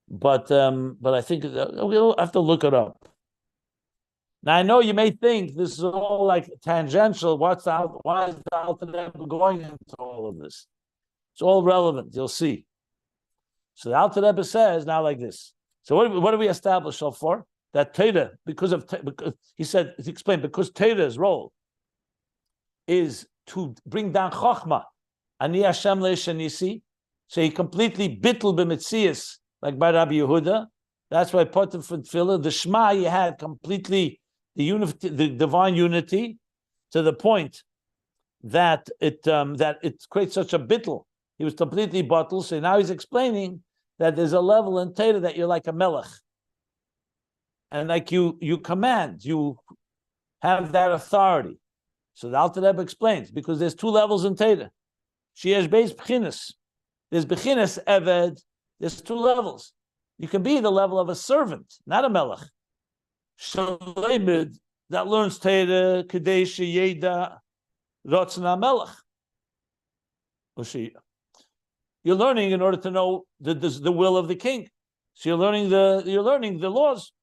but I think we'll have to look it up. Now I know you may think this is all like tangential. Why is the Alter Rebbe going into all of this? It's all relevant. You'll see. So the Alter Rebbe says now like this. So what do we establish so far? That Torah, because he explained because Torah's role is to bring down Chochma, Ani Hashem le'shenisi. So he completely bittul b'metzias, like by Rabbi Yehuda. That's why Potter for Tefillah, the Shema he had completely the divine unity to the point that it creates such a bittul. He was completely bottled. So now he's explaining that there's a level in Torah that you're like a melech. And like you command, you have that authority. So the Alter Rebbe explains, because there's two levels in Torah. Sheyesh beis b'chinas. There's b'chinas eved. There's two levels. You can be the level of a servant, not a melech. Shalemid, that learns Torah, kadesh yeda rotzna melech. You're learning in order to know the will of the king. So you're learning the laws.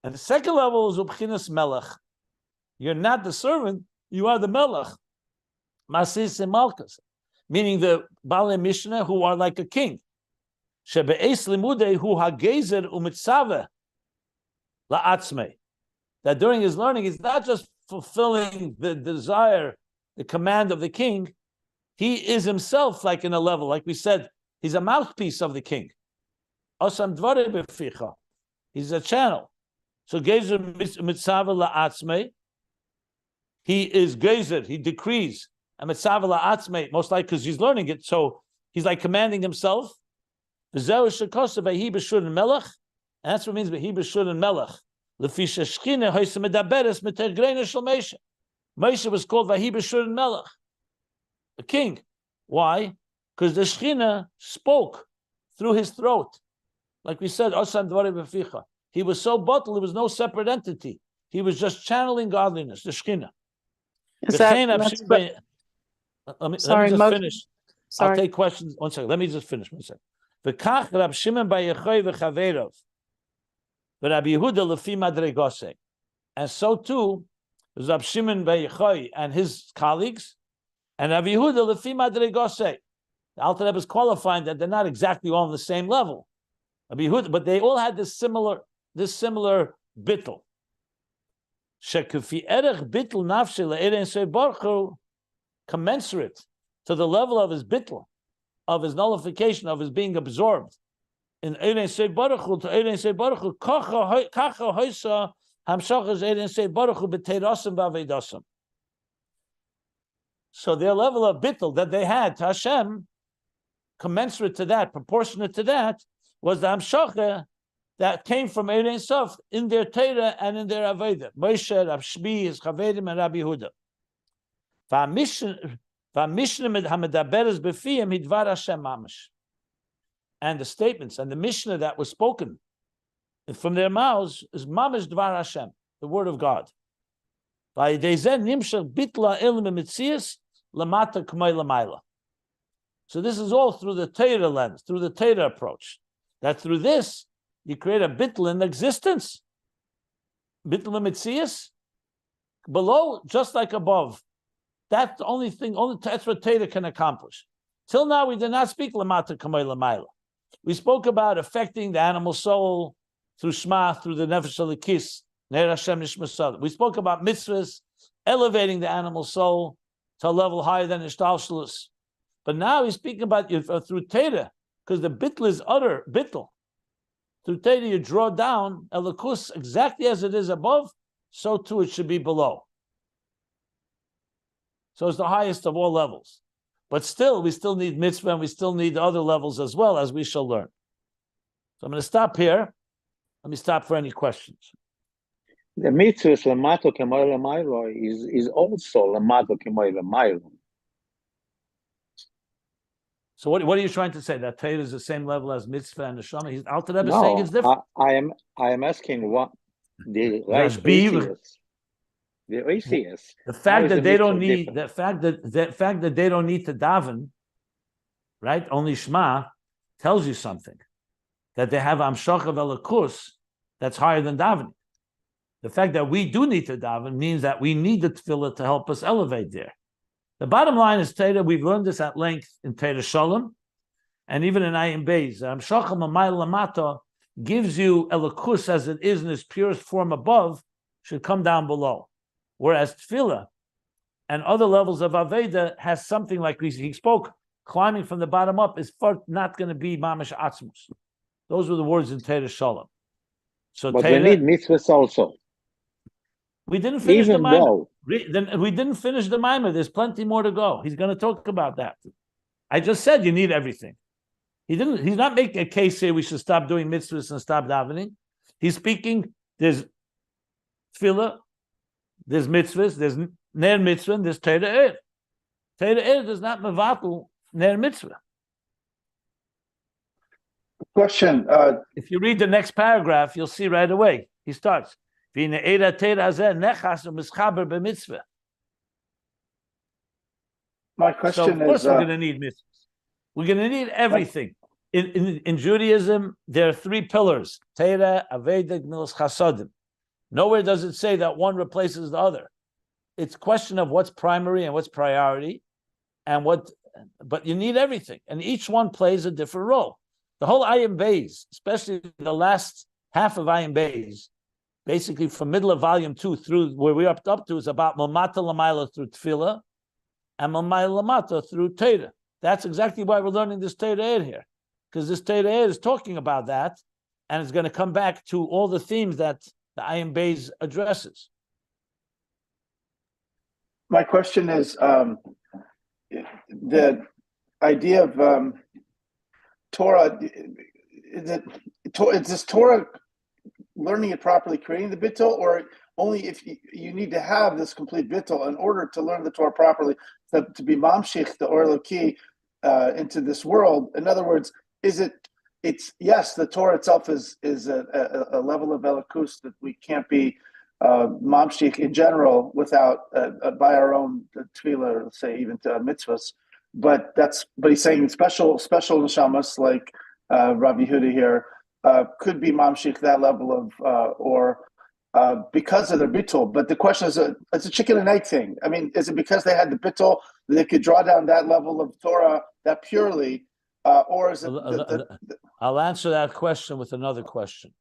And the second level is ubchinas melech. You're not the servant, you are the melech. Masis and malchus. Meaning the Baalei Mishnah who are like a king. Shebe'es limudei hu hagezer umitzave la'atzmei. That during his learning, he's not just fulfilling the desire, the command of the king, he is himself like in a level, like we said, he's a mouthpiece of the king. Osam dvarei beficha. He's a channel. So gezer mitzave la'atzmei. he is gezer, he decrees, and mitzav la'atzmei, most likely because he's learning it, so he's like commanding himself. And that's what it means by he b'shur and melech. Moshe was called Vahi b'shur and melech, a king. Why? Because the Shechina spoke through his throat. Like we said, he was so bittul, there was no separate entity. He was just channeling godliness, the Shechina. Let me just finish. Sorry. I'll take questions. 1 second. Let me just finish. 1 second. V'kach Rab Shimon bar Yochai v'chaverov v'Rab Yehuda lefi madregose. And so too, Rab Shimon bar Yochai and his colleagues, and Rab Yehuda lefi madregose. The Alter Rebbe is qualifying that they're not exactly all on the same level. Rab Yehuda, but they all had this similar bittul. Shekufi erech bittul nafshi le'erein se'barchu, commensurate to the level of his bittul, of his nullification, of his being absorbed in Erein Sei Baruch Hu to Erein Sei Baruch Hu, kacha hoisa hamshachas Erein Sei Baruch Hu b'teirasim v'aveidasam. So their level of bittul that they had to Hashem, commensurate to that, proportionate to that, was the hamshacha that came from Erein Sof in their Torah and in their Aveda. Moshe, Rav Shmi, his Chaverim, and Rabbi Yehuda. And the statements and the Mishnah that was spoken from their mouths is mamish dvar Hashem, the word of God. So this is all through the Torah lens, through the Torah approach. That through this you create a bittul in existence, bittul mitzias, below just like above. That's the only thing. That's what Torah can accomplish. Till now, we did not speak lamata kamei lamayla. We spoke about affecting the animal soul through Shema, through the nefesh alikis, ner Hashem nishmasad. We spoke about mitzvahs, elevating the animal soul to a level higher than ishtalshalus. But now he's speaking about through Torah, because the bittul is utter bittul. Through Torah, you draw down elikus exactly as it is above, so too it should be below. So it's the highest of all levels. But still, we still need mitzvah, and we still need other levels as well, as we shall learn. So I'm going to stop here. Let me stop for any questions. The mitzvah lamato k'moy l'maylo is also lamato k'moy l'maylo. So what are you trying to say? That Torah is the same level as mitzvah and the Shema? He's Alter Rebbe saying it's different. I am asking what the right atheist. The atheists. The fact that they don't need different? the fact that they don't need to daven, right? Only Shema tells you something. That they have Amshach of Elikus that's higher than davening. The fact that we do need to daven means that we need the tefillah to help us elevate there. The bottom line is Torah. We've learned this at length in Torah Shalom, and even in Ayin Beis. Amshach Mamayil Lamata gives you Elikus as it is in its purest form above, should come down below. Whereas tefillah and other levels of Aveda has something like he spoke, climbing from the bottom up is not going to be mamash atzmus. Those were the words in Torah Shalom. So but we need mitzvahs also. We didn't finish the Maimer. We didn't finish the Maimer. There's plenty more to go. He's going to talk about that. I just said you need everything. He's not making a case here we should stop doing mitzvahs and stop davening. He's speaking, there's tefillah, there's mitzvahs, there's ner mitzvah, and there's Torah Ohr. Torah Ohr does not mevatel ner mitzvah. Question. If you read the next paragraph, you'll see right away. He starts. My question so of course we're going to need mitzvahs. We're going to need everything. In Judaism, there are 3 pillars: Torah, Aveda, Gemilas Chasadim. Nowhere does it say that one replaces the other. It's a question of what's primary and what's priority, but you need everything, and each one plays a different role. The whole Ayin Beis, especially the last half of Ayin Beis, basically from middle of volume 2 through where we're up to, is about Mamata Lamayla through Tefillah and Mamayla Lamata through Torah. That's exactly why we're learning this Torah Ohr here, because this Torah Ohr is talking about that, and it's going to come back to all the themes that the Ayin Beis addresses. My question is the idea of Torah. Is this Torah learning it properly, creating the bittul, or only if you need to have this complete bittul in order to learn the Torah properly, to be mamshich, the Ohr Eloki, into this world? In other words, it's yes, the Torah itself is a level of elokus that we can't be mamshich in general without by our own tefillah, let's say even to mitzvahs. But he's saying special neshamas like Rav Yehuda here could be mamshich that level of or because of their bittul. But the question is, it's a chicken and egg thing. I mean, is it because they had the bittul that they could draw down that level of Torah that purely, or is it? I'll answer that question with another question.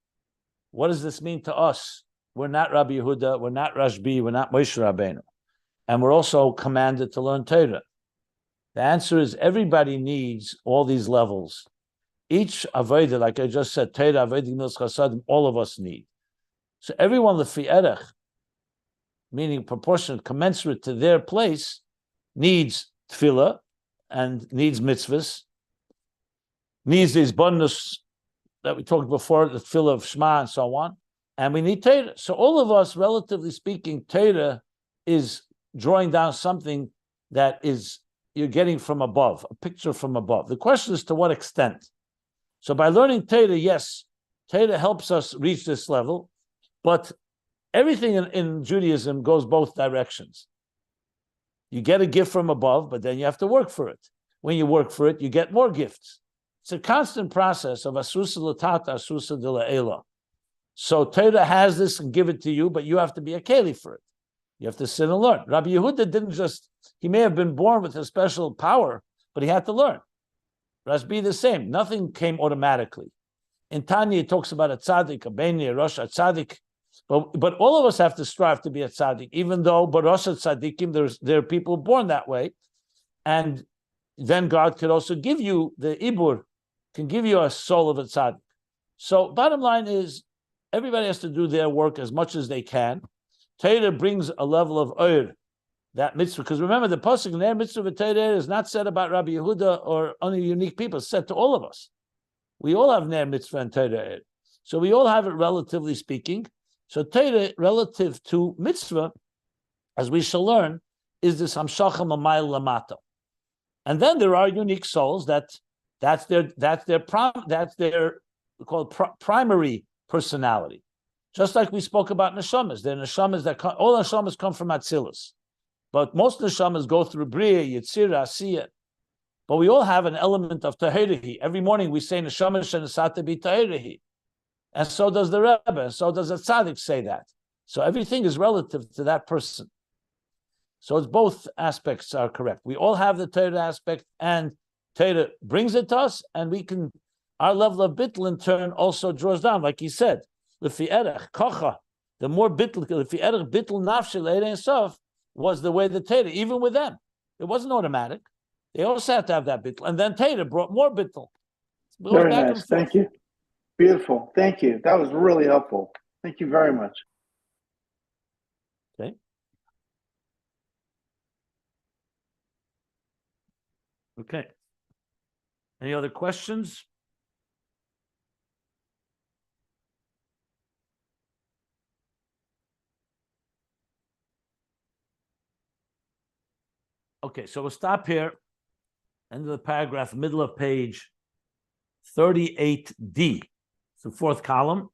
What does this mean to us? We're not Rabbi Yehuda, we're not Rashbi, we're not Moshe Rabbeinu, and we're also commanded to learn Torah. The answer is everybody needs all these levels. Each avodah, like I just said, Torah, avodah, gemilas chasadim, all of us need. So everyone lefi erech, meaning proportionate, commensurate to their place, needs tefillah and needs mitzvahs, needs these bonus that we talked before, the tefillah of Shema and so on, and we need Torah. So all of us, relatively speaking, Torah is drawing down something that is you're getting from above, a picture from above. The question is to what extent. So by learning Torah, yes, Torah helps us reach this level, but everything in Judaism goes both directions. You get a gift from above, but then you have to work for it. When you work for it, you get more gifts. It's a constant process of asusa l'tata, asusa de la'ela. So Torah has this and give it to you, but you have to be a keli for it. You have to sit and learn. Rabbi Yehuda didn't he may have been born with a special power, but he had to learn. Rashbi the same. Nothing came automatically. In Tanya, it talks about a tzaddik, a beni, a rosh, a tzaddik. But all of us have to strive to be a tzaddik, even though barosh tzaddikim, there are people born that way. And then God could also give you the ibur, can give you a soul of a tzaddik. So bottom line is, everybody has to do their work as much as they can. Torah brings a level of ohr, that mitzvah, because remember the pasuk in there, mitzvah v'Torah is not said about Rabbi Yehuda or only unique people, it's said to all of us. We all have ner mitzvah and Torah. So we all have it, relatively speaking. So Torah, relative to mitzvah, as we shall learn, is this hamshacha mamayil lamata. And then there are unique souls that's their we call it primary personality. Just like we spoke about neshamas, they're neshamas all neshamas come from Atzilus. But most neshamas go through Bria, Yitzira, Asiyah. But we all have an element of Tahirihi. Every morning we say neshama shenesata bi Tahirihi. And so does the Rebbe, and so does a tzaddik say that. So everything is relative to that person. So it's both aspects are correct. We all have the Torah aspect, and Torah brings it to us, and our level of bittul in turn also draws down, like he said, lefi erech, kocha, the more bittul, lefi erech, bittul nafshel, erein sof, was the way the Torah, even with them, it wasn't automatic. They also had to have that bittul, and then Torah brought more bittul. Very nice. Thank you. Beautiful. Thank you. That was really helpful. Thank you very much. Okay. Okay. Any other questions? Okay, so we'll stop here. End of the paragraph, middle of page 38d. It's the fourth column.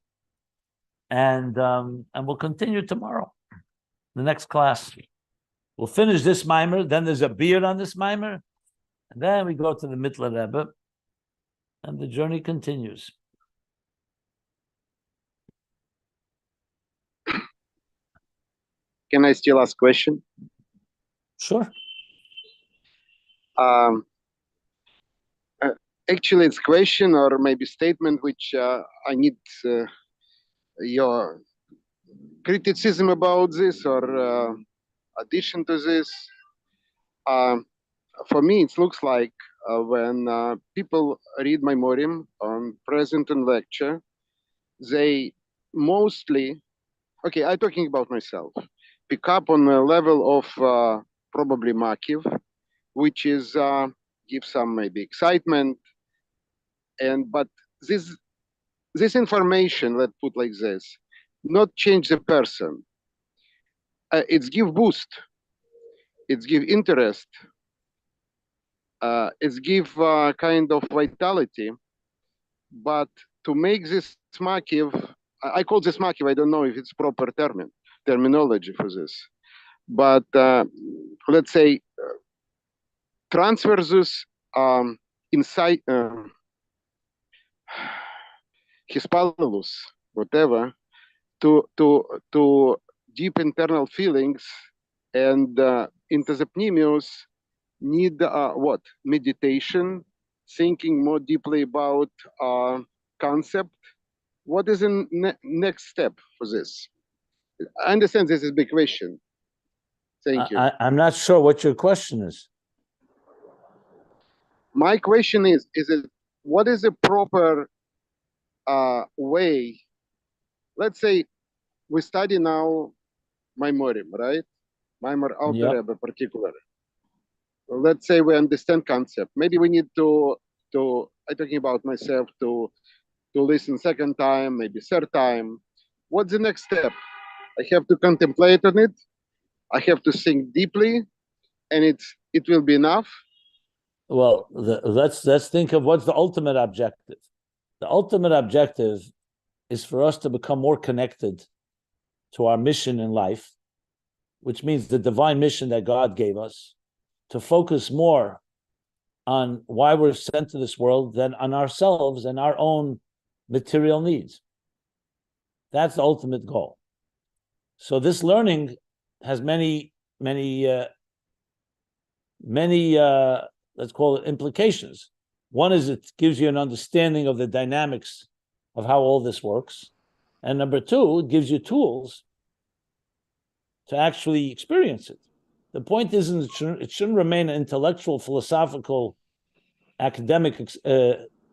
And we'll continue tomorrow. The next class. We'll finish this mimer, then there's a beard on this mimer, and then we go to the Mittler Rebbe, and the journey continues. Can I still ask a question? Sure. Actually, it's a question or maybe statement which I need your criticism about this or addition to this. For me, it looks like when people read Maimorim on present and lecture, they mostly, okay, I'm talking about myself, pick up on a level of probably makiv, which is give some maybe excitement, but this information, let's put like this, not change the person. It's give boost, it's give interest, it's give kind of vitality. But to make this makiv, I call this makiv, I don't know if it's proper terminology for this, but let's say transfer this inside hispalus, whatever, to deep internal feelings, and into the pneumius need what? Meditation, thinking more deeply about concept. What is the next step for this? I understand this is a big question. Thank you. I'm not sure what your question is. My question is it, what is a proper way? Let's say we study now Maimorim, right? Maimor Alter Rebbe particularly. Let's say we understand concept. Maybe we need to I'm talking about myself, to listen second time, maybe third time. What's the next step? I have to contemplate on it. I have to think deeply, and it will be enough. Well, let's think of what's the ultimate objective. The ultimate objective is for us to become more connected to our mission in life, which means the divine mission that God gave us, to focus more on why we're sent to this world than on ourselves and our own material needs. That's the ultimate goal. So this learning has many, let's call it implications. One is it gives you an understanding of the dynamics of how all this works. And number two, it gives you tools to actually experience it. The point isn't it shouldn't remain an intellectual, philosophical, academic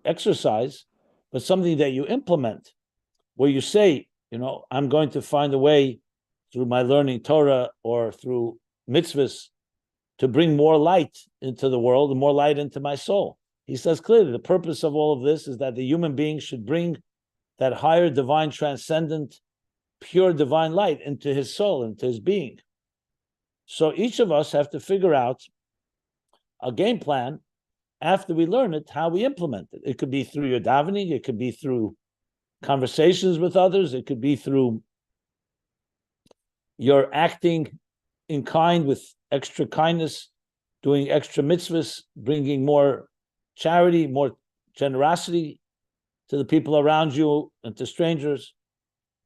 exercise, but something that you implement, where you say, I'm going to find a way through my learning Torah or through mitzvahs to bring more light into the world and more light into my soul. He says clearly the purpose of all of this is that the human being should bring that higher divine, transcendent, pure divine light into his soul, into his being. So each of us have to figure out a game plan after we learn it, how we implement it. It could be through your davening, it could be through conversations with others, it could be through your acting in kind with extra kindness, doing extra mitzvahs, bringing more charity, more generosity to the people around you and to strangers.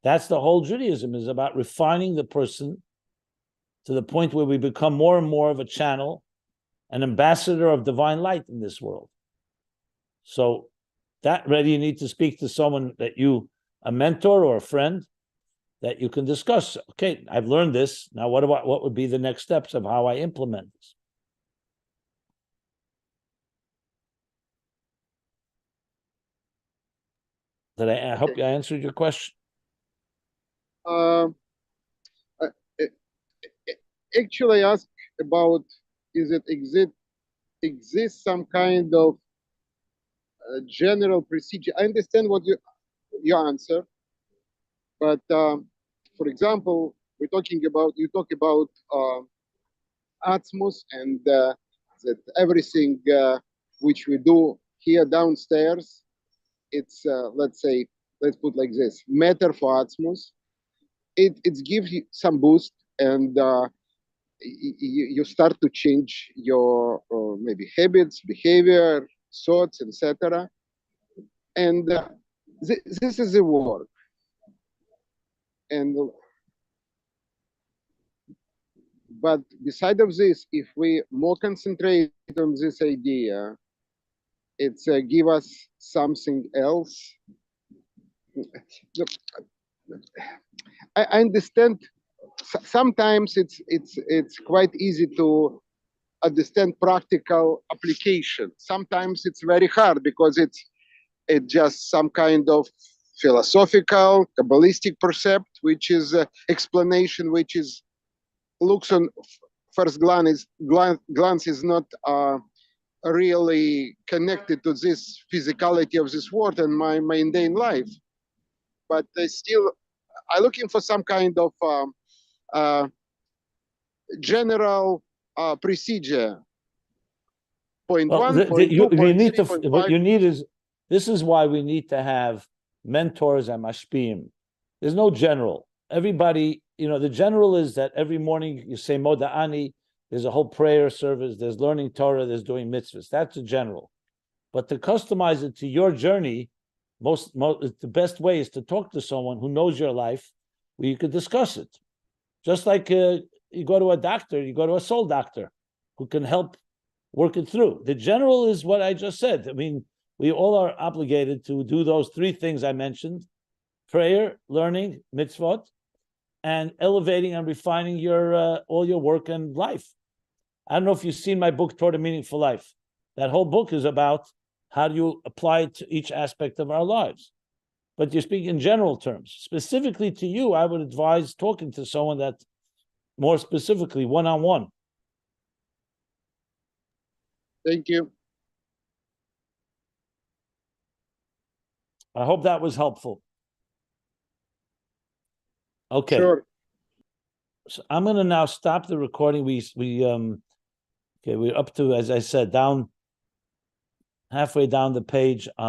That's the whole Judaism, is about refining the person to the point where we become more and more of a channel, an ambassador of divine light in this world. So that ready, you need to speak to someone that a mentor or a friend, that you can discuss. Okay, I've learned this. Now what would be the next steps of how I implement this? I hope I answered your question. Actually, I asked about, is it exists some kind of general procedure? I understand what you answer, but for example, you talk about Atmos, and that everything which we do here downstairs, it's let's put like this, matter for Atmos. It gives you some boost, and you start to change your maybe habits, behavior, thoughts, etc. And this is the work. But beside of this, if we more concentrate on this idea, it's give us something else. I understand. Sometimes it's quite easy to understand practical application. Sometimes it's very hard because it's just some kind of philosophical, Kabbalistic percept, which is explanation, which is looks on first glance is not really connected to this physicality of this world and my mundane life. But still, I'm looking for some kind of general procedure. Point Well, one, point two, point three, point five. What you need is, this is why we need to have mentors and mashpiyim. There's no general. Everybody, the general is that every morning you say Moda'ani, there's a whole prayer service, there's learning Torah, there's doing mitzvahs. That's a general. But to customize it to your journey, the best way is to talk to someone who knows your life, where you could discuss it. Just like you go to a doctor, you go to a soul doctor who can help work it through. The general is what I just said. I mean, we all are obligated to do those three things I mentioned: prayer, learning, mitzvot, and elevating and refining your all your work and life. I don't know if you've seen my book, Toward a Meaningful Life. That whole book is about how do you apply it to each aspect of our lives. But you speak in general terms. Specifically to you, I would advise talking to someone that more specifically, one-on-one. Thank you. I hope that was helpful. Okay. Sure. So I'm going to now stop the recording. We're up to, as I said, halfway down the page.